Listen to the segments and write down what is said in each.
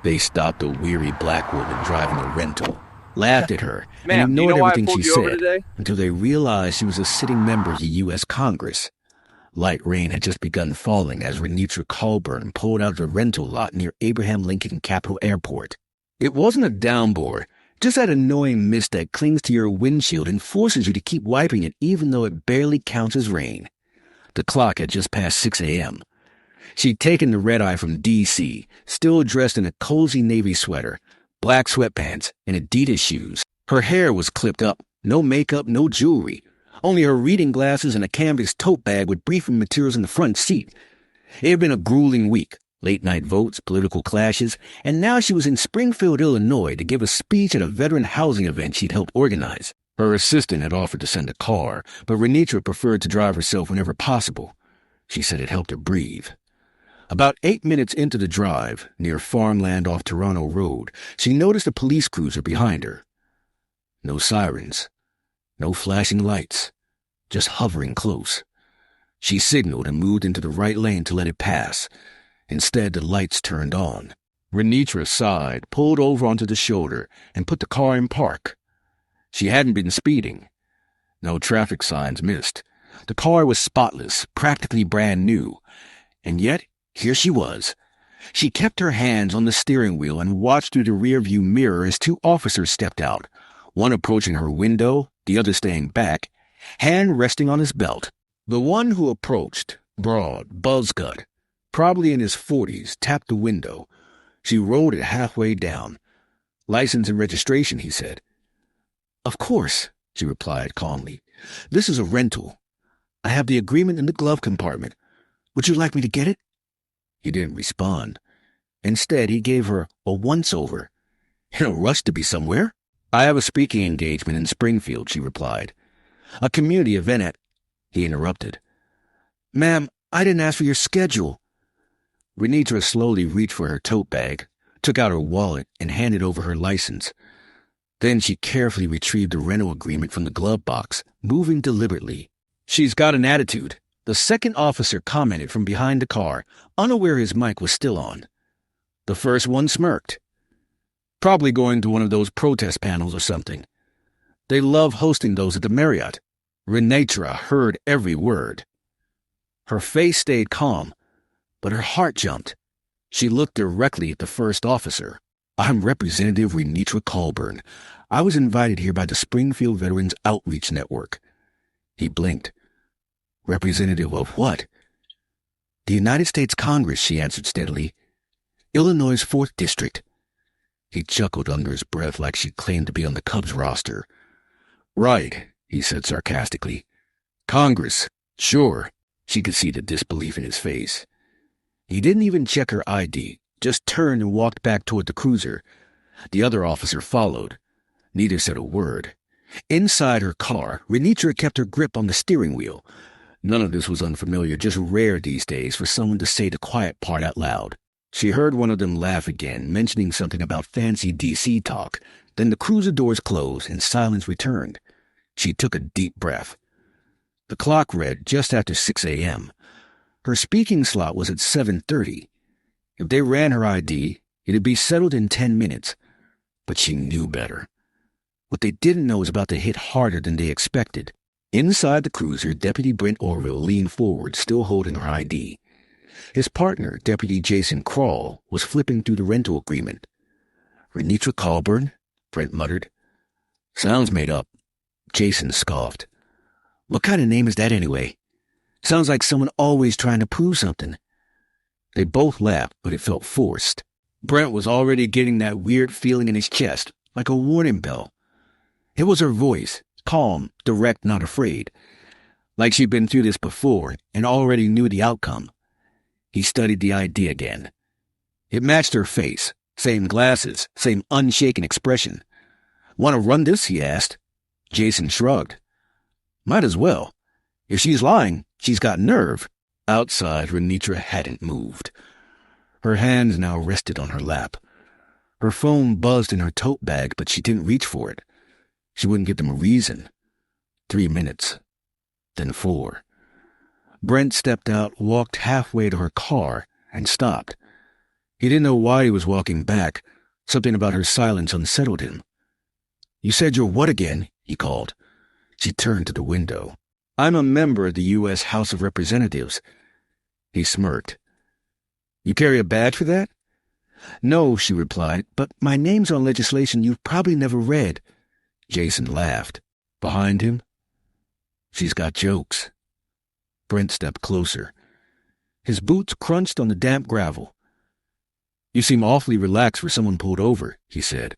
They stopped a weary black woman driving a rental, laughed at her, and Ma'am, do you ignored know why I everything pulled she you over said today? until they realized she was a sitting member of the U.S. Congress. Light rain had just begun falling as Renitra Colburn pulled out of the rental lot near Abraham Lincoln Capitol Airport. It wasn't a downpour, just that annoying mist that clings to your windshield and forces you to keep wiping it even though it barely counts as rain. The clock had just passed 6 a.m. She'd taken the red-eye from D.C., still dressed in a cozy navy sweater, black sweatpants, and Adidas shoes. Her hair was clipped up, no makeup, no jewelry, only her reading glasses and a canvas tote bag with briefing materials in the front seat. It had been a grueling week, late-night votes, political clashes, and now she was in Springfield, Illinois to give a speech at a veteran housing event she'd helped organize. Her assistant had offered to send a car, but Renitra preferred to drive herself whenever possible. She said it helped her breathe. About 8 minutes into the drive, near farmland off Toronto Road, she noticed a police cruiser behind her. No sirens, no flashing lights, just hovering close. She signaled and moved into the right lane to let it pass. Instead, the lights turned on. Renitra sighed, pulled over onto the shoulder, and put the car in park. She hadn't been speeding. No traffic signs missed. The car was spotless, practically brand new. And yet, here she was. She kept her hands on the steering wheel and watched through the rearview mirror as two officers stepped out, one approaching her window, the other staying back, hand resting on his belt. The one who approached, broad, buzz-cut, probably in his 40s, tapped the window. She rolled it halfway down. "License and registration," he said. "Of course," she replied calmly. "This is a rental. I have the agreement in the glove compartment. Would you like me to get it?" He didn't respond. Instead, he gave her a once-over. "In a rush to be somewhere?" "I have a speaking engagement in Springfield," she replied. "A community event at—" He interrupted. "Ma'am, I didn't ask for your schedule." Renitra slowly reached for her tote bag, took out her wallet, and handed over her license. Then she carefully retrieved the rental agreement from the glove box, moving deliberately. "She's got an attitude," the second officer commented from behind the car, unaware his mic was still on. The first one smirked. "Probably going to one of those protest panels or something. They love hosting those at the Marriott." Renitra heard every word. Her face stayed calm, but her heart jumped. She looked directly at the first officer. "I'm Representative Renitra Colburn. I was invited here by the Springfield Veterans Outreach Network." He blinked. "Representative of what?" "The United States Congress," she answered steadily. "Illinois' 4th District." He chuckled under his breath like she claimed to be on the Cubs roster. "Right," he said sarcastically. "Congress, sure." She could see the disbelief in his face. He didn't even check her ID, just turned and walked back toward the cruiser. The other officer followed. Neither said a word. Inside her car, Renitra kept her grip on the steering wheel. None of this was unfamiliar, just rare these days for someone to say the quiet part out loud. She heard one of them laugh again, mentioning something about fancy D.C. talk. Then the cruiser doors closed and silence returned. She took a deep breath. The clock read just after 6 a.m. Her speaking slot was at 7:30. If they ran her ID, it'd be settled in 10 minutes. But she knew better. What they didn't know was about to hit harder than they expected. Inside the cruiser, Deputy Brent Orville leaned forward, still holding her ID. His partner, Deputy Jason Krall, was flipping through the rental agreement. "Renitra Colburn?" Brent muttered. "Sounds made up." Jason scoffed. "What kind of name is that anyway? Sounds like someone always trying to prove something." They both laughed, but it felt forced. Brent was already getting that weird feeling in his chest, like a warning bell. It was her voice, calm, direct, not afraid. Like she'd been through this before and already knew the outcome. He studied the ID again. It matched her face, same glasses, same unshaken expression. "Want to run this?" he asked. Jason shrugged. "Might as well. If she's lying, she's got nerve." Outside, Renitra hadn't moved. Her hands now rested on her lap. Her phone buzzed in her tote bag, but she didn't reach for it. She wouldn't give them a reason. 3 minutes. Then 4. Brent stepped out, walked halfway to her car, and stopped. He didn't know why he was walking back. Something about her silence unsettled him. "You said you're what again?" he called. She turned to the window. "I'm a member of the U.S. House of Representatives." He smirked. "You carry a badge for that?" "No," she replied, "but my name's on legislation you've probably never read." Jason laughed. Behind him, "She's got jokes." Brent stepped closer. His boots crunched on the damp gravel. "You seem awfully relaxed for someone pulled over," he said.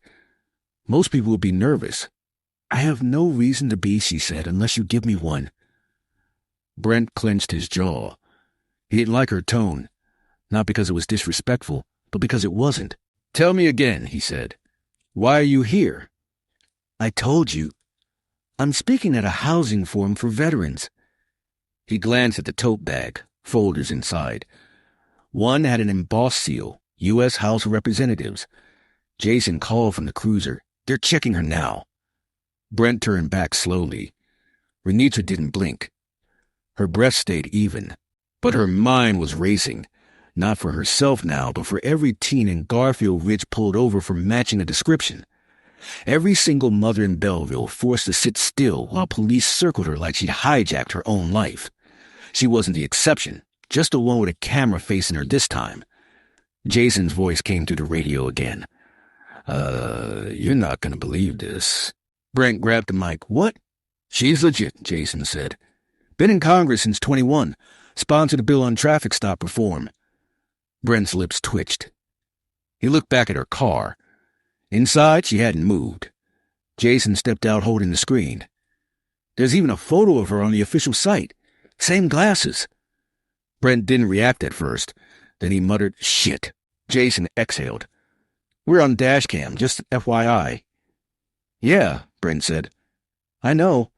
"Most people would be nervous." "I have no reason to be," she said, "unless you give me one." Brent clenched his jaw. He didn't like her tone, not because it was disrespectful, but because it wasn't. "Tell me again," he said. "Why are you here?" "I told you. I'm speaking at a housing forum for veterans." He glanced at the tote bag, folders inside. One had an embossed seal, U.S. House of Representatives. Jason called from the cruiser. "They're checking her now." Brent turned back slowly. Renita didn't blink. Her breath stayed even, but her mind was racing, not for herself now, but for every teen in Garfield Ridge pulled over for matching the description. Every single mother in Belleville forced to sit still while police circled her like she'd hijacked her own life. She wasn't the exception, just the one with a camera facing her this time. Jason's voice came through the radio again. You're not gonna believe this." Brent grabbed the mic. "What?" "She's legit," Jason said. "Been in Congress since 21. Sponsored a bill on traffic stop reform." Brent's lips twitched. He looked back at her car. Inside, she hadn't moved. Jason stepped out holding the screen. "There's even a photo of her on the official site. Same glasses." Brent didn't react at first. Then he muttered, "Shit." Jason exhaled. "We're on dash cam, just FYI. "Yeah," Brent said. "I know."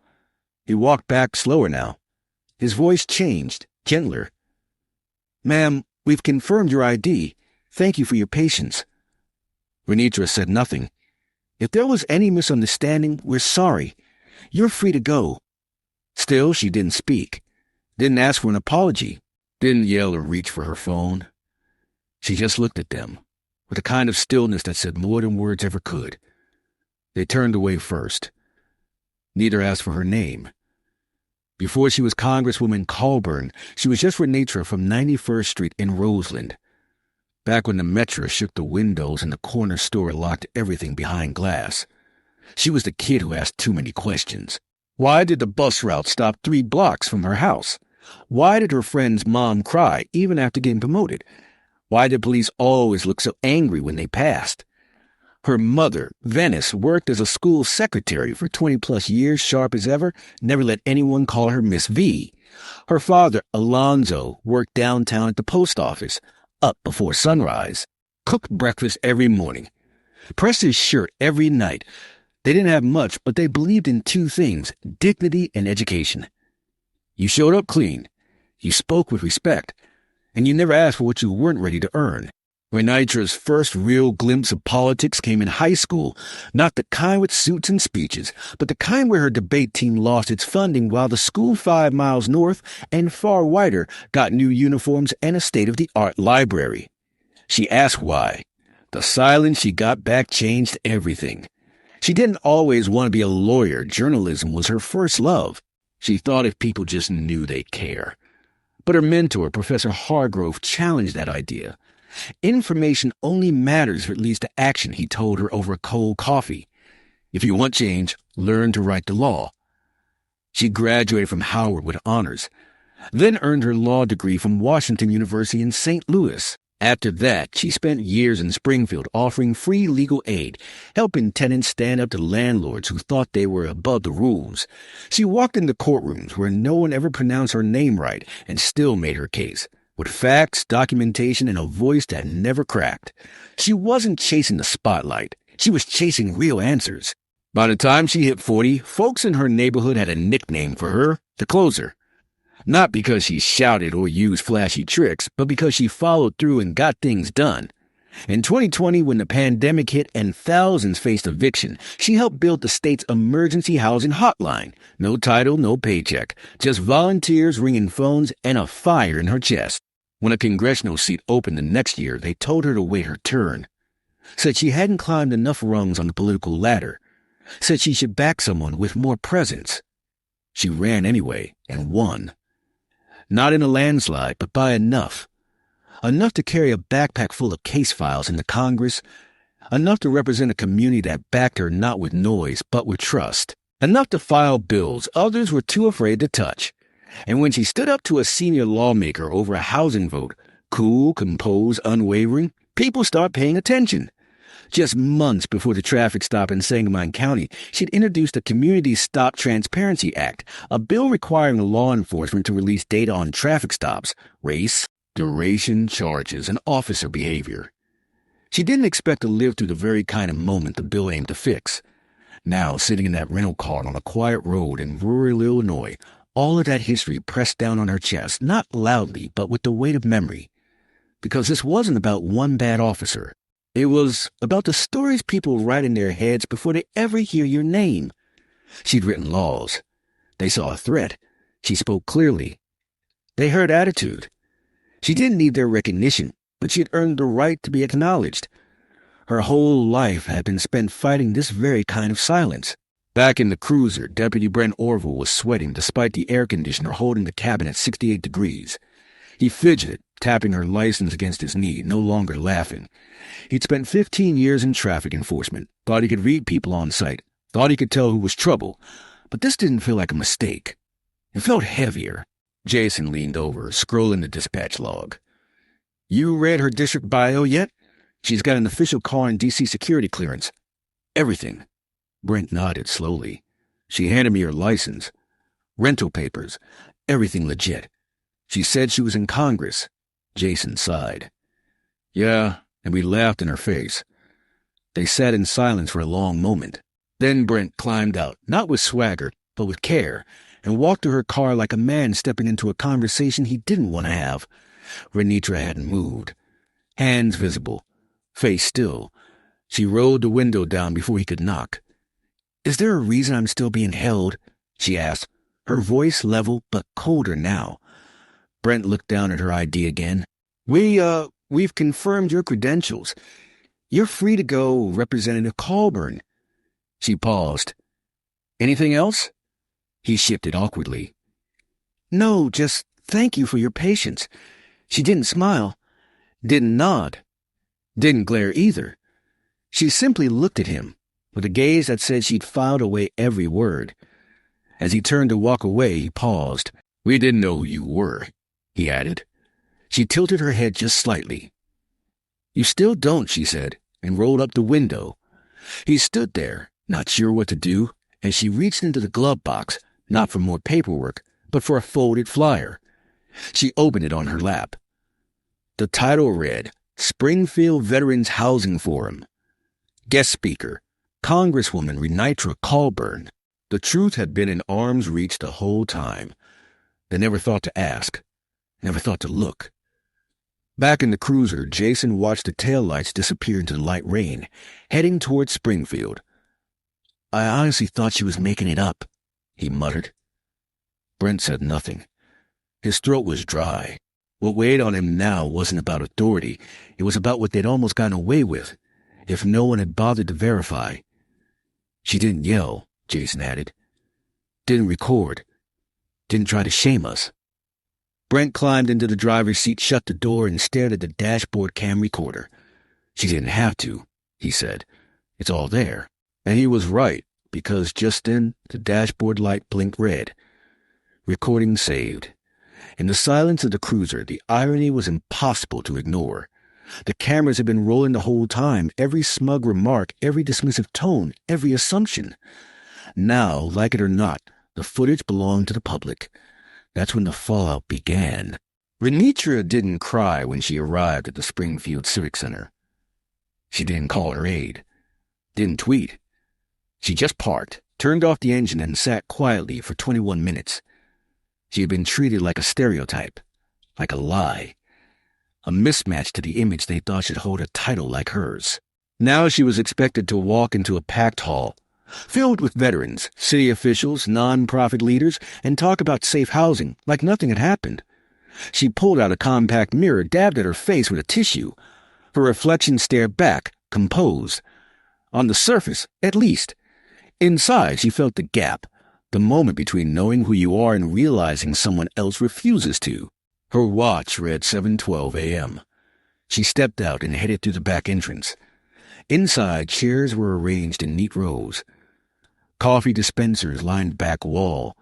He walked back slower now. His voice changed, gentler. "Ma'am, we've confirmed your ID. Thank you for your patience." Renitra said nothing. "If there was any misunderstanding, we're sorry. You're free to go." Still, she didn't speak. Didn't ask for an apology. Didn't yell or reach for her phone. She just looked at them, with a kind of stillness that said more than words ever could. They turned away first. Neither asked for her name. Before she was Congresswoman Colburn, she was just Renitra from 91st Street in Roseland. Back when the Metro shook the windows and the corner store locked everything behind glass. She was the kid who asked too many questions. Why did the bus route stop 3 blocks from her house? Why did her friend's mom cry even after getting promoted? Why did police always look so angry when they passed? Her mother, Venice, worked as a school secretary for 20-plus years, sharp as ever, never let anyone call her Miss V. Her father, Alonzo, worked downtown at the post office, up before sunrise, cooked breakfast every morning, pressed his shirt every night. They didn't have much, but they believed in 2 things, dignity and education. You showed up clean, you spoke with respect, and you never asked for what you weren't ready to earn. Renitra's first real glimpse of politics came in high school, not the kind with suits and speeches, but the kind where her debate team lost its funding while the school 5 miles north and far wider got new uniforms and a state-of-the-art library. She asked why. The silence she got back changed everything. She didn't always want to be a lawyer. Journalism was her first love. She thought if people just knew they'd care. But her mentor, Professor Hargrove, challenged that idea. Information only matters if it leads to action, he told her over a cold coffee. If you want change, learn to write the law. She graduated from Howard with honors, then earned her law degree from Washington University in St. Louis. After that, she spent years in Springfield offering free legal aid, helping tenants stand up to landlords who thought they were above the rules. She walked into courtrooms where no one ever pronounced her name right and still made her case, with facts, documentation, and a voice that never cracked. She wasn't chasing the spotlight. She was chasing real answers. By the time she hit 40, folks in her neighborhood had a nickname for her, the Closer. Not because she shouted or used flashy tricks, but because she followed through and got things done. In 2020, when the pandemic hit and thousands faced eviction, she helped build the state's emergency housing hotline. No title, no paycheck, just volunteers ringing phones and a fire in her chest. When a congressional seat opened the next year, they told her to wait her turn. Said she hadn't climbed enough rungs on the political ladder. Said she should back someone with more presence. She ran anyway and won. Not in a landslide, but by enough. Enough to carry a backpack full of case files into Congress. Enough to represent a community that backed her not with noise, but with trust. Enough to file bills others were too afraid to touch. And when she stood up to a senior lawmaker over a housing vote, cool, composed, unwavering, people start paying attention. Just months before the traffic stop in Sangamon County, she'd introduced the Community Stop Transparency Act, a bill requiring law enforcement to release data on traffic stops, race, duration, charges, and officer behavior. She didn't expect to live through the very kind of moment the bill aimed to fix. Now, sitting in that rental car on a quiet road in rural Illinois, all of that history pressed down on her chest, not loudly, but with the weight of memory. Because this wasn't about one bad officer. It was about the stories people write in their heads before they ever hear your name. She'd written laws. They saw a threat. She spoke clearly. They heard attitude. She didn't need their recognition, but she had earned the right to be acknowledged. Her whole life had been spent fighting this very kind of silence. Back in the cruiser, Deputy Brent Orville was sweating despite the air conditioner holding the cabin at 68 degrees. He fidgeted, tapping her license against his knee, no longer laughing. He'd spent 15 years in traffic enforcement, thought he could read people on sight, thought he could tell who was trouble. But this didn't feel like a mistake. It felt heavier. Jason leaned over, scrolling the dispatch log. You read her district bio yet? She's got an official car and D.C. security clearance. Everything. Brent nodded slowly. She handed me her license. Rental papers. Everything legit. She said she was in Congress. Jason sighed. Yeah, and we laughed in her face. They sat in silence for a long moment. Then Brent climbed out, not with swagger, but with care, and walked to her car like a man stepping into a conversation he didn't want to have. Renitra hadn't moved. Hands visible. Face still. She rolled the window down before he could knock. Is there a reason I'm still being held? She asked, her voice level but colder now. Brent looked down at her ID again. We've confirmed your credentials. You're free to go, Representative Colburn. She paused. Anything else? He shifted awkwardly. No, just thank you for your patience. She didn't smile, didn't nod, didn't glare either. She simply looked at him, with a gaze that said she'd filed away every word. As he turned to walk away, he paused. We didn't know who you were, he added. She tilted her head just slightly. You still don't, she said, and rolled up the window. He stood there, not sure what to do, as she reached into the glove box, not for more paperwork, but for a folded flyer. She opened it on her lap. The title read, Springfield Veterans Housing Forum. Guest speaker, Congresswoman Renitra Colburn. The truth had been in arm's reach the whole time. They never thought to ask, never thought to look. Back in the cruiser, Jason watched the taillights disappear into the light rain, heading toward Springfield. I honestly thought she was making it up, he muttered. Brent said nothing. His throat was dry. What weighed on him now wasn't about authority. It was about what they'd almost gotten away with, if no one had bothered to verify. She didn't yell, Jason added. Didn't record. Didn't try to shame us. Brent climbed into the driver's seat, shut the door, and stared at the dashboard cam recorder. She didn't have to, he said. It's all there. And he was right, because just then the dashboard light blinked red. Recording saved. In the silence of the cruiser, the irony was impossible to ignore. The cameras had been rolling the whole time, every smug remark, every dismissive tone, every assumption. Now, like it or not, the footage belonged to the public. That's when the fallout began. Renitra didn't cry when she arrived at the Springfield Civic Center. She didn't call her aide. Didn't tweet. She just parked, turned off the engine, and sat quietly for 21 minutes. She had been treated like a stereotype, like a lie, a mismatch to the image they thought should hold a title like hers. Now she was expected to walk into a packed hall, filled with veterans, city officials, non-profit leaders, and talk about safe housing like nothing had happened. She pulled out a compact mirror, dabbed at her face with a tissue. Her reflection stared back, composed. On the surface, at least. Inside, she felt the gap, the moment between knowing who you are and realizing someone else refuses to. Her watch read 7:12 a.m. She stepped out and headed through the back entrance. Inside, chairs were arranged in neat rows. Coffee dispensers lined back wall.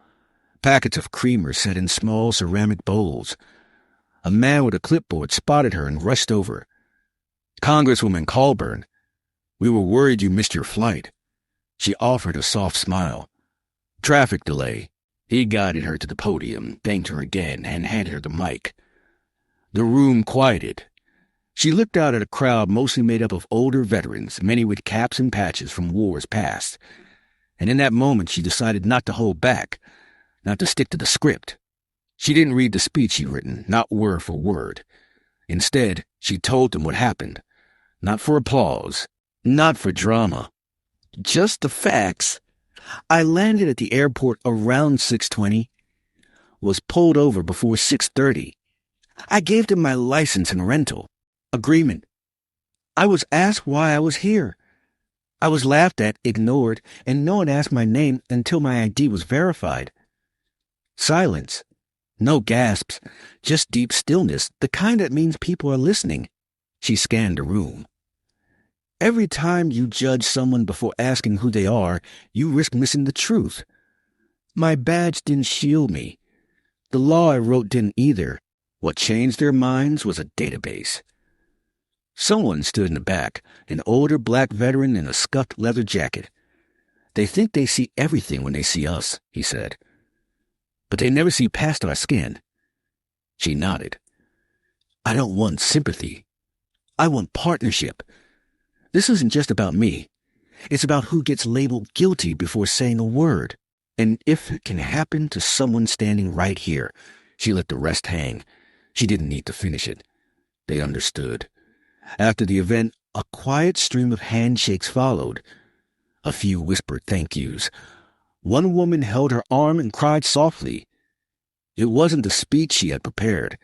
Packets of creamer set in small ceramic bowls. A man with a clipboard spotted her and rushed over. "Congresswoman Colburn, we were worried you missed your flight." She offered a soft smile. "Traffic delay." He guided her to the podium, thanked her again, and handed her the mic. The room quieted. She looked out at a crowd mostly made up of older veterans, many with caps and patches from wars past. And in that moment, she decided not to hold back, not to stick to the script. She didn't read the speech she'd written, not word for word. Instead, she told them what happened. Not for applause, not for drama. Just the facts. I landed at the airport around 6:20, was pulled over before 6:30. I gave them my license and rental agreement. I was asked why I was here. I was laughed at, ignored, and no one asked my name until my ID was verified. Silence. No gasps, just deep stillness, the kind that means people are listening. She scanned the room. Every time you judge someone before asking who they are, you risk missing the truth. My badge didn't shield me. The law I wrote didn't either. What changed their minds was a database. Someone stood in the back, an older black veteran in a scuffed leather jacket. "They think they see everything when they see us," he said. "But they never see past our skin." She nodded. "I don't want sympathy. I want partnership. This isn't just about me. It's about who gets labeled guilty before saying a word. And if it can happen to someone standing right here," she let the rest hang. She didn't need to finish it. They understood. After the event, a quiet stream of handshakes followed. A few whispered thank yous. One woman held her arm and cried softly. It wasn't the speech she had prepared,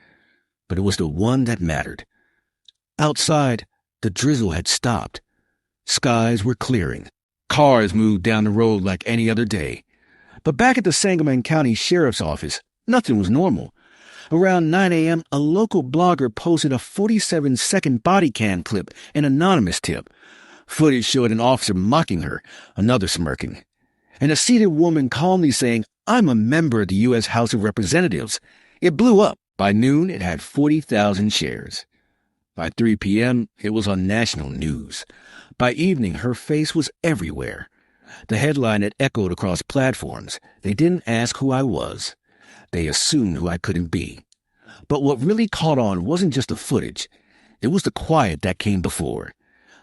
but it was the one that mattered. Outside, the drizzle had stopped. Skies were clearing. Cars moved down the road like any other day. But back at the Sangamon County Sheriff's Office, nothing was normal. Around 9 a.m., a local blogger posted a 47-second body cam clip, an anonymous tip. Footage showed an officer mocking her, another smirking, and a seated woman calmly saying, "I'm a member of the U.S. House of Representatives." It blew up. By noon, it had 40,000 shares. By 3 p.m., it was on national news. By evening, her face was everywhere. The headline had echoed across platforms. They didn't ask who I was. They assumed who I couldn't be. But what really caught on wasn't just the footage. It was the quiet that came before.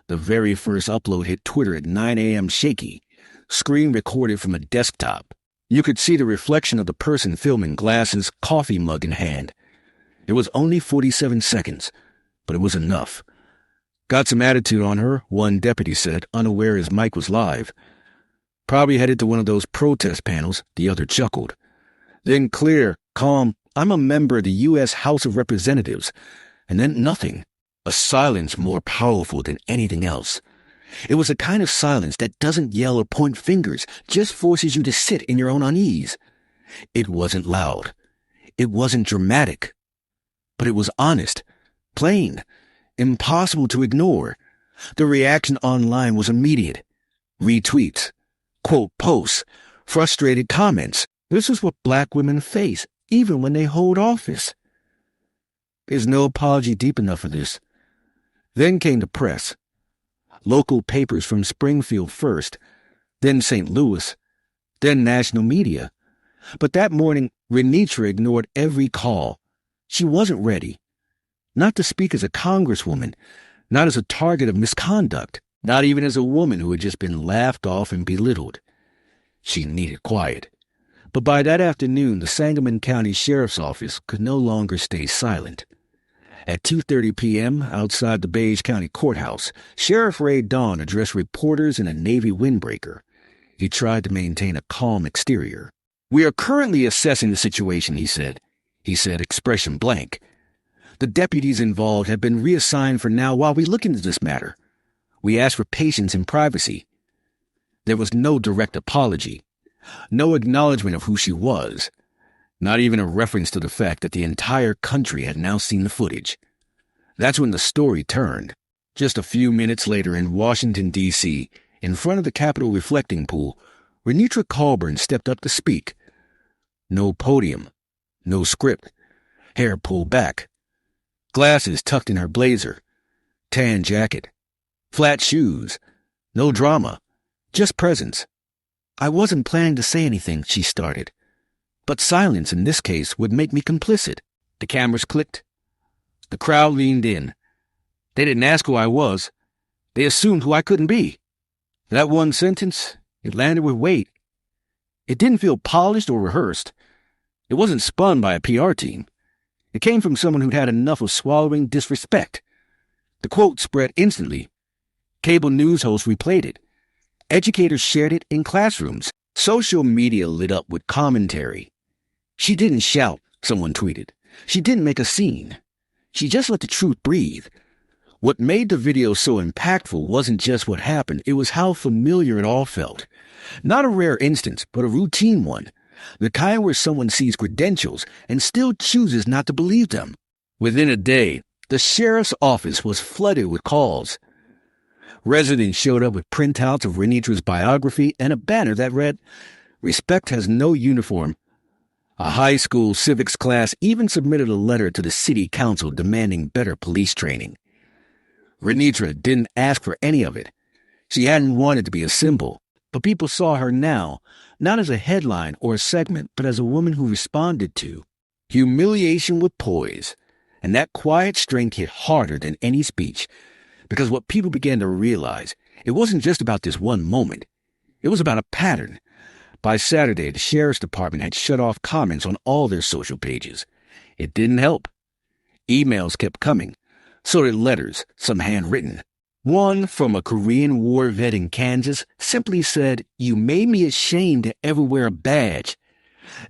The very first upload hit Twitter at 9 a.m. shaky. Screen recorded from a desktop. You could see the reflection of the person filming, glasses, coffee mug in hand. It was only 47 seconds, but it was enough. "Got some attitude on her," one deputy said, unaware his mic was live. "Probably headed to one of those protest panels," the other chuckled. Then clear, calm, "I'm a member of the U.S. House of Representatives." And then nothing. A silence more powerful than anything else. It was a kind of silence that doesn't yell or point fingers, just forces you to sit in your own unease. It wasn't loud. It wasn't dramatic. But it was honest, plain, impossible to ignore. The reaction online was immediate. Retweets, quote posts, frustrated comments. This is what black women face, even when they hold office. There's no apology deep enough for this. Then came the press. Local papers from Springfield first, then St. Louis, then national media. But that morning, Renitra ignored every call. She wasn't ready. Not to speak as a congresswoman, not as a target of misconduct, not even as a woman who had just been laughed off and belittled. She needed quiet. But by that afternoon, the Sangamon County Sheriff's Office could no longer stay silent. At 2:30 p.m., outside the Beige County Courthouse, Sheriff Ray Dawn addressed reporters in a Navy windbreaker. He tried to maintain a calm exterior. "We are currently assessing the situation," he said. he said, expression blank. The deputies involved have been reassigned for now while we look into this matter. We ask for patience and privacy. There was no direct apology, no acknowledgement of who she was, not even a reference to the fact that the entire country had now seen the footage. That's when the story turned. Just a few minutes later in Washington, D.C., in front of the Capitol reflecting pool, Renitra Colburn stepped up to speak. No podium, no script, hair pulled back, glasses tucked in her blazer, tan jacket, flat shoes, no drama, just presence. I wasn't planning to say anything, she started, but silence in this case would make me complicit. The cameras clicked. The crowd leaned in. They didn't ask who I was. They assumed who I couldn't be. That one sentence, it landed with weight. It didn't feel polished or rehearsed. It wasn't spun by a PR team. It came from someone who'd had enough of swallowing disrespect. The quote spread instantly. Cable news hosts replayed it. Educators shared it in classrooms. Social media lit up with commentary. She didn't shout, someone tweeted. She didn't make a scene. She just let the truth breathe. What made the video so impactful wasn't just what happened, it was how familiar it all felt. Not a rare instance, but a routine one. The kind where someone sees credentials and still chooses not to believe them. Within a day, the sheriff's office was flooded with calls. Residents showed up with printouts of Renitra's biography and a banner that read, "Respect has no uniform." A high school civics class even submitted a letter to the city council demanding better police training. Renitra didn't ask for any of it. She hadn't wanted to be a symbol, but people saw her now, not as a headline or a segment, but as a woman who responded to humiliation with poise. And that quiet strength hit harder than any speech, because what people began to realize, it wasn't just about this one moment. It was about a pattern. By Saturday, the sheriff's department had shut off comments on all their social pages. It didn't help. Emails kept coming. So did letters, some handwritten. One from a Korean War vet in Kansas simply said, "You made me ashamed to ever wear a badge."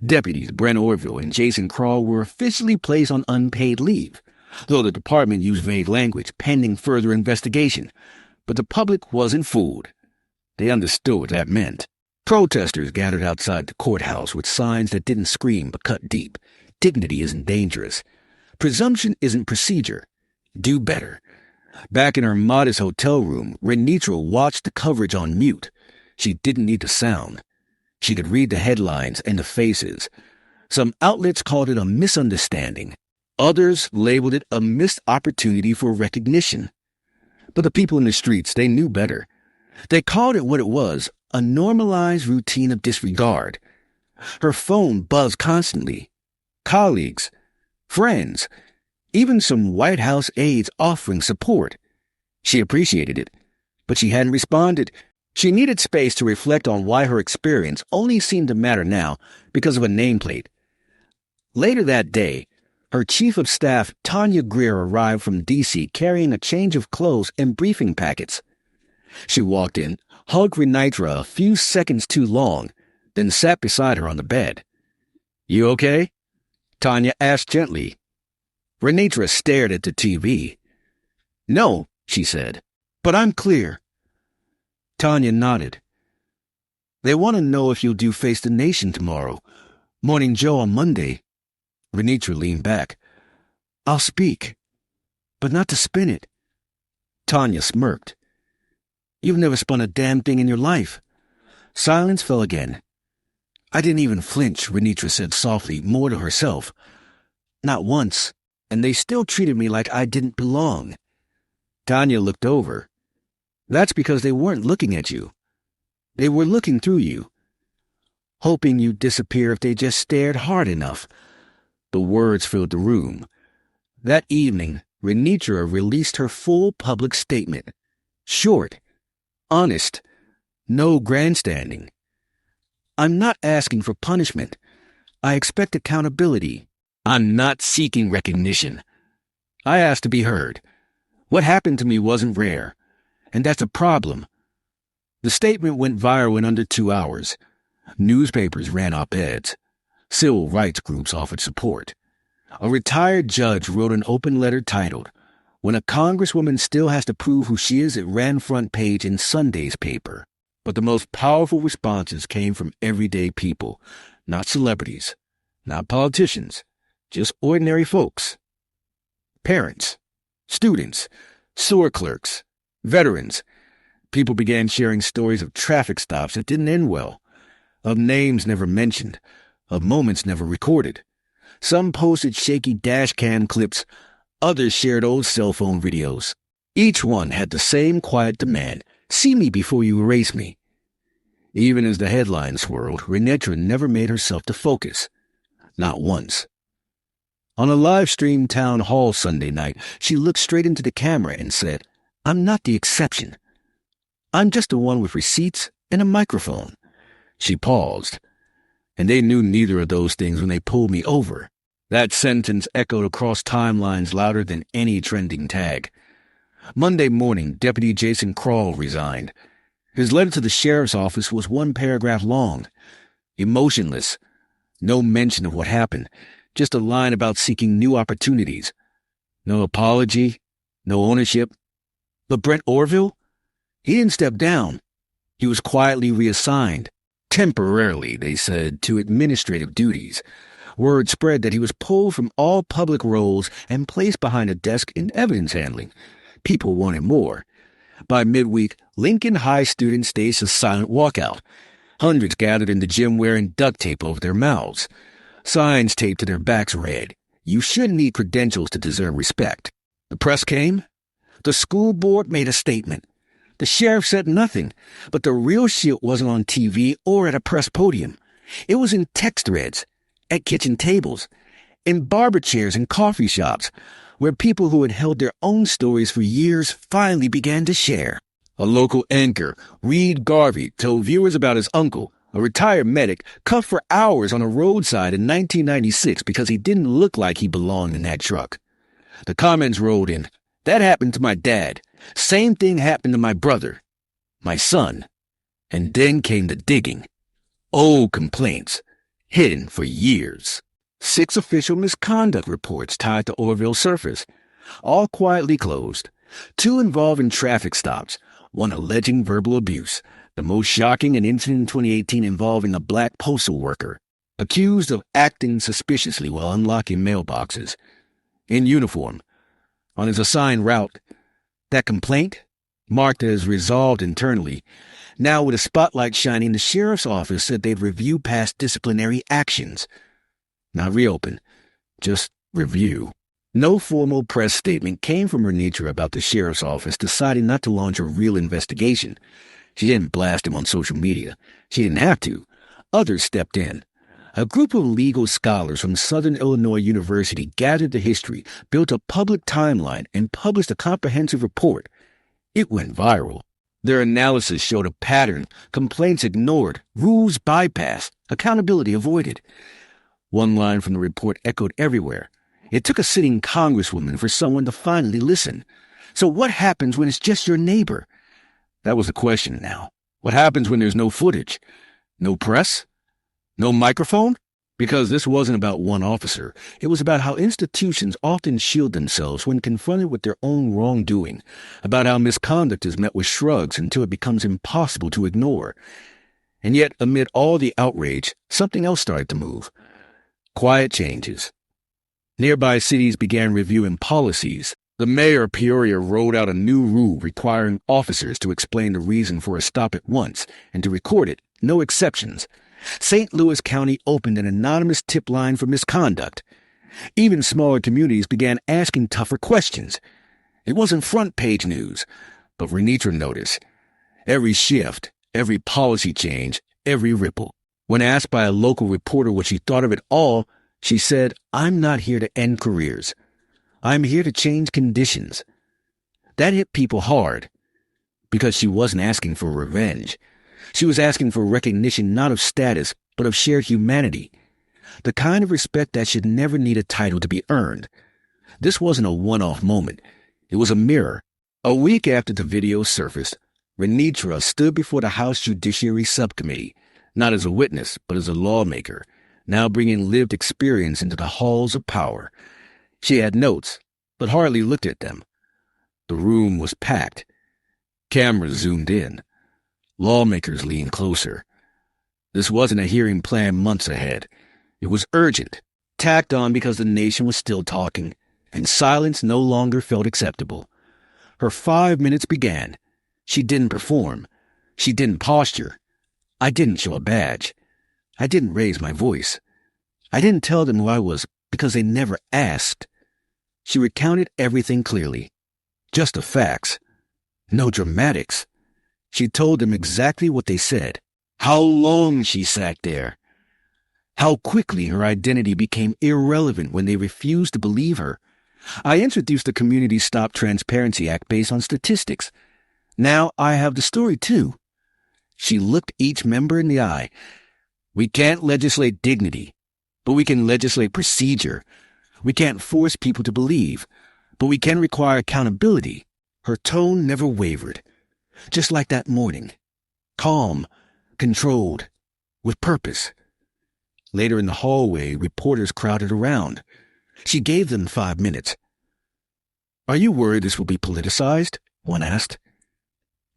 Deputies Brent Orville and Jason Crawl were officially placed on unpaid leave, though the department used vague language pending further investigation. But the public wasn't fooled. They understood what that meant. Protesters gathered outside the courthouse with signs that didn't scream but cut deep. Dignity isn't dangerous. Presumption isn't procedure. Do better. Back in her modest hotel room, Renitra watched the coverage on mute. She didn't need the sound. She could read the headlines and the faces. Some outlets called it a misunderstanding. Others labeled it a missed opportunity for recognition. But the people in the streets, they knew better. They called it what it was, a normalized routine of disregard. Her phone buzzed constantly. Colleagues, friends, even some White House aides offering support. She appreciated it, but she hadn't responded. She needed space to reflect on why her experience only seemed to matter now because of a nameplate. Later that day, her chief of staff, Tanya Greer, arrived from D.C. carrying a change of clothes and briefing packets. She walked in, hugged Renitra a few seconds too long, then sat beside her on the bed. "You okay?" Tanya asked gently. Renitra stared at the TV. "No," she said, "but I'm clear." Tanya nodded. "They want to know if you'll do Face the Nation tomorrow. Morning Joe on Monday." Renitra leaned back. "I'll speak, but not to spin it." Tanya smirked. "You've never spun a damn thing in your life." Silence fell again. "I didn't even flinch," Renitra said softly, more to herself. "Not once. And they still treated me like I didn't belong." Tanya looked over. "That's because they weren't looking at you. They were looking through you, hoping you'd disappear if they just stared hard enough." The words filled the room. That evening, Renitra released her full public statement. Short, honest, no grandstanding. "I'm not asking for punishment. I expect accountability. I'm not seeking recognition. I asked to be heard. What happened to me wasn't rare, and that's a problem." The statement went viral in under 2 hours. Newspapers ran op-eds. Civil rights groups offered support. A retired judge wrote an open letter titled, "When a Congresswoman Still Has to Prove Who She Is," it ran front page in Sunday's paper. But the most powerful responses came from everyday people, not celebrities, not politicians, just ordinary folks. Parents, students, sewer clerks, veterans. People began sharing stories of traffic stops that didn't end well, of names never mentioned, of moments never recorded. Some posted shaky dash cam clips, others shared old cell phone videos. Each one had the same quiet demand: see me before you erase me. Even as the headlines swirled, Renitra never made herself the focus. Not once. On a live-streamed town hall Sunday night, she looked straight into the camera and said, "I'm not the exception. I'm just the one with receipts and a microphone." She paused, and they knew neither of those things when they pulled me over. That sentence echoed across timelines louder than any trending tag. Monday morning, Deputy Jason Krall resigned. His letter to the sheriff's office was one paragraph long, emotionless, no mention of what happened, just a line about seeking new opportunities. No apology, no ownership. But Brent Orville? He didn't step down. He was quietly reassigned, temporarily, they said, to administrative duties. Word spread that he was pulled from all public roles and placed behind a desk in evidence handling. People wanted more. By midweek, Lincoln High students staged a silent walkout. Hundreds gathered in the gym wearing duct tape over their mouths. Signs taped to their backs read, "You shouldn't need credentials to deserve respect." The press came. The school board made a statement. The sheriff said nothing, but the real shit wasn't on TV or at a press podium. It was in text threads, at kitchen tables, in barber chairs and coffee shops, where people who had held their own stories for years finally began to share. A local anchor, Reed Garvey, told viewers about his uncle, a retired medic, cuffed for hours on a roadside in 1996 because he didn't look like he belonged in that truck. The comments rolled in, "That happened to my dad. Same thing happened to my brother, my son." And then came the digging. Old complaints, hidden for years. 6 official misconduct reports tied to Orville surfaced, all quietly closed. 2 involving traffic stops, 1 alleging verbal abuse. The most shocking, an incident in 2018 involving a black postal worker, accused of acting suspiciously while unlocking mailboxes. In uniform, on his assigned route. That complaint, marked as resolved internally, now with a spotlight shining, the sheriff's office said they'd review past disciplinary actions. Not reopen, just review. No formal press statement came from Renitra about the sheriff's office deciding not to launch a real investigation. She didn't blast him on social media. She didn't have to. Others stepped in. A group of legal scholars from Southern Illinois University gathered the history, built a public timeline, and published a comprehensive report. It went viral. Their analysis showed a pattern: complaints ignored, rules bypassed, accountability avoided. One line from the report echoed everywhere. It took a sitting congresswoman for someone to finally listen. So what happens when it's just your neighbor? That was the question now. What happens when there's no footage? No press? No microphone? Because this wasn't about one officer. It was about how institutions often shield themselves when confronted with their own wrongdoing, about how misconduct is met with shrugs until it becomes impossible to ignore. And yet, amid all the outrage, something else started to move. Quiet changes. Nearby cities began reviewing policies. The mayor of Peoria rolled out a new rule requiring officers to explain the reason for a stop at once and to record it, no exceptions. St. Louis County opened an anonymous tip line for misconduct. Even smaller communities began asking tougher questions. It wasn't front-page news, but Renitra noticed. Every shift, every policy change, every ripple. When asked by a local reporter what she thought of it all, she said, "I'm not here to end careers. I'm here to change conditions." That hit people hard, because she wasn't asking for revenge. She was asking for recognition not of status, but of shared humanity. The kind of respect that should never need a title to be earned. This wasn't a one-off moment. It was a mirror. A week after the video surfaced, Renitra stood before the House Judiciary Subcommittee, not as a witness, but as a lawmaker. now bringing lived experience into the halls of power. She had notes, but hardly looked at them. The room was packed. Cameras zoomed in. Lawmakers leaned closer. This wasn't a hearing planned months ahead. It was urgent, tacked on because the nation was still talking, and silence no longer felt acceptable. Her 5 minutes began. She didn't perform. She didn't posture. I didn't show a badge. I didn't raise my voice. I didn't tell them who I was because they never asked. She recounted everything clearly. Just the facts. No dramatics. She told them exactly what they said. How long she sat there. How quickly her identity became irrelevant when they refused to believe her. I introduced the Community Stop Transparency Act based on statistics. Now I have the story too. She looked each member in the eye. We can't legislate dignity, but we can legislate procedure. We can't force people to believe, but we can require accountability. Her tone never wavered. Just like that morning. Calm, controlled, with purpose. Later in the hallway, reporters crowded around. She gave them 5 minutes. Are you worried this will be politicized? One asked.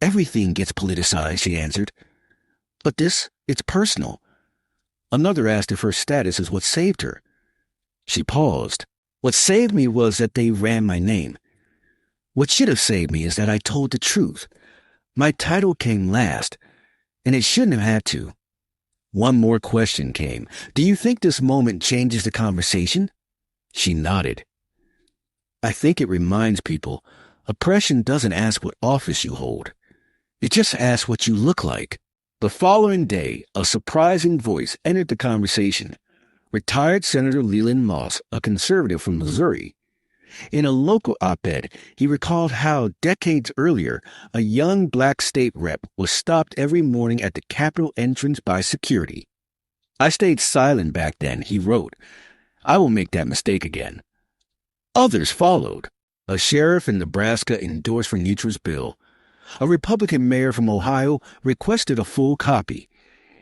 Everything gets politicized, she answered. But this, it's personal. Another asked if her status is what saved her. She paused. What saved me was that they ran my name. What should have saved me is that I told the truth. My title came last, and it shouldn't have had to. One more question came. Do you think this moment changes the conversation? She nodded. I think it reminds people, oppression doesn't ask what office you hold. It just asks what you look like. The following day, a surprising voice entered the conversation. Retired Senator Leland Moss, a conservative from Missouri. In a local op-ed, he recalled how, decades earlier, a young black state rep was stopped every morning at the Capitol entrance by security. I stayed silent back then, he wrote. I will make that mistake again. Others followed. A sheriff in Nebraska endorsed Renutra's bill. A Republican mayor from Ohio requested a full copy.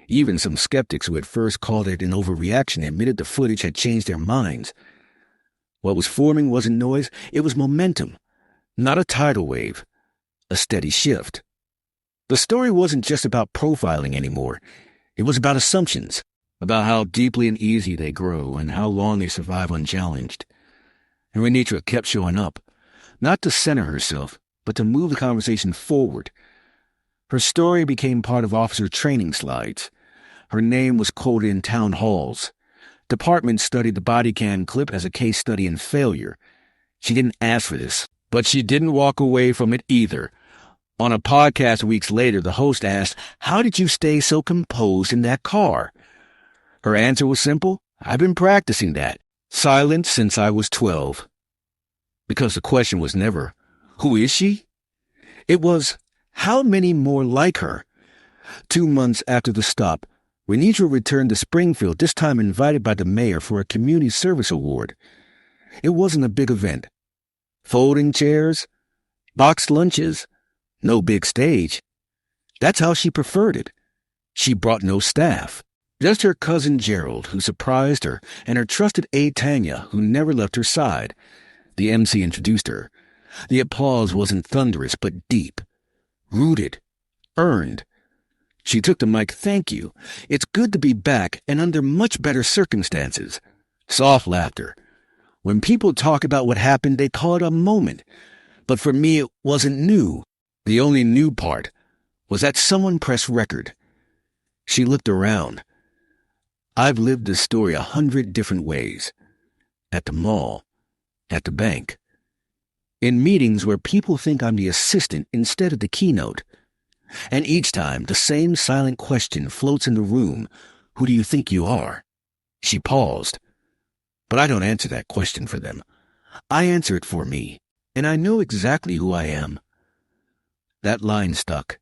Even some skeptics who had first called it an overreaction admitted the footage had changed their minds. What was forming wasn't noise, it was momentum. Not a tidal wave. A steady shift. The story wasn't just about profiling anymore. It was about assumptions, about how deeply and easy they grow and how long they survive unchallenged. And Renutra kept showing up, not to center herself, but to move the conversation forward. Her story became part of officer training slides. Her name was quoted in town halls. Departments studied the body cam clip as a case study in failure. She didn't ask for this, but she didn't walk away from it either. On a podcast weeks later, the host asked, "How did you stay so composed in that car?" Her answer was simple. I've been practicing that. Silent since I was 12. Because the question was never, who is she? It was, how many more like her? 2 months after the stop, Renutra returned to Springfield, this time invited by the mayor for a community service award. It wasn't a big event. Folding chairs, boxed lunches, no big stage. That's how she preferred it. She brought no staff. Just her cousin Gerald, who surprised her, and her trusted aide Tanya, who never left her side. The MC introduced her. The applause wasn't thunderous, but deep. Rooted. Earned. She took the mic. Thank you. It's good to be back and under much better circumstances. Soft laughter. When people talk about what happened, they call it a moment. But for me, it wasn't new. The only new part was that someone pressed record. She looked around. I've lived this story 100 different ways. At the mall. At the bank. In meetings where people think I'm the assistant instead of the keynote. And each time, the same silent question floats in the room. Who do you think you are? She paused. But I don't answer that question for them. I answer it for me, and I know exactly who I am. That line stuck.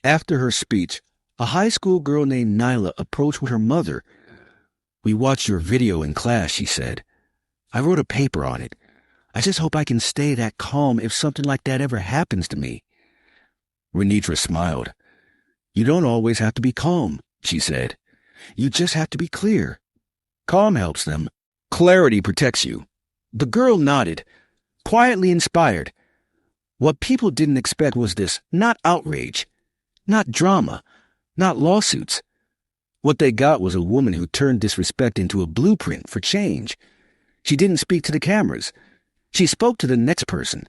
After her speech, a high school girl named Nyla approached with her mother. We watched your video in class, she said. I wrote a paper on it. I just hope I can stay that calm if something like that ever happens to me. Renutra smiled. You don't always have to be calm, she said. You just have to be clear. Calm helps them. Clarity protects you. The girl nodded, quietly inspired. What people didn't expect was this: not outrage, not drama, not lawsuits. What they got was a woman who turned disrespect into a blueprint for change. She didn't speak to the cameras. She spoke to the next person.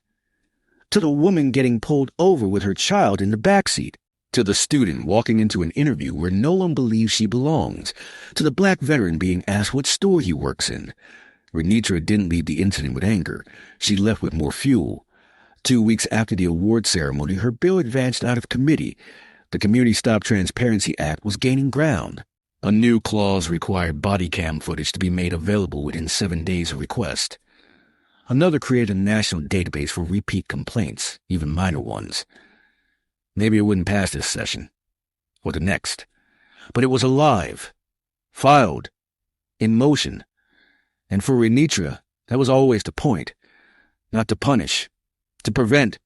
To the woman getting pulled over with her child in the backseat. To the student walking into an interview where no one believes she belongs. To the black veteran being asked what store he works in. Renitra didn't leave the incident with anger. She left with more fuel. 2 weeks after the award ceremony, her bill advanced out of committee. The Community Stop Transparency Act was gaining ground. A new clause required body cam footage to be made available within 7 days of request. Another created a national database for repeat complaints, even minor ones. Maybe it wouldn't pass this session, or the next. But it was alive, filed, in motion. And for Renitra, that was always the point. Not to punish, to prevent,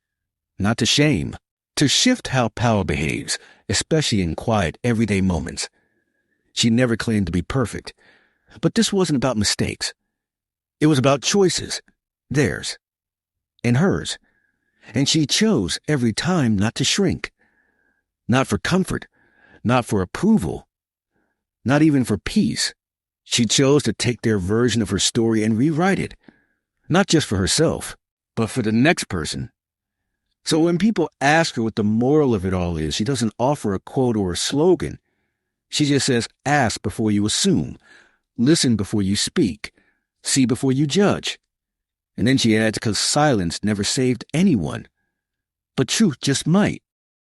not to shame. To shift how power behaves, especially in quiet, everyday moments. She never claimed to be perfect, but this wasn't about mistakes. It was about choices, theirs, and hers. And she chose every time not to shrink. Not for comfort, not for approval, not even for peace. She chose to take their version of her story and rewrite it, not just for herself, but for the next person. So when people ask her what the moral of it all is, she doesn't offer a quote or a slogan. She just says, ask before you assume, listen before you speak, see before you judge. And then she adds, because silence never saved anyone, but truth just might.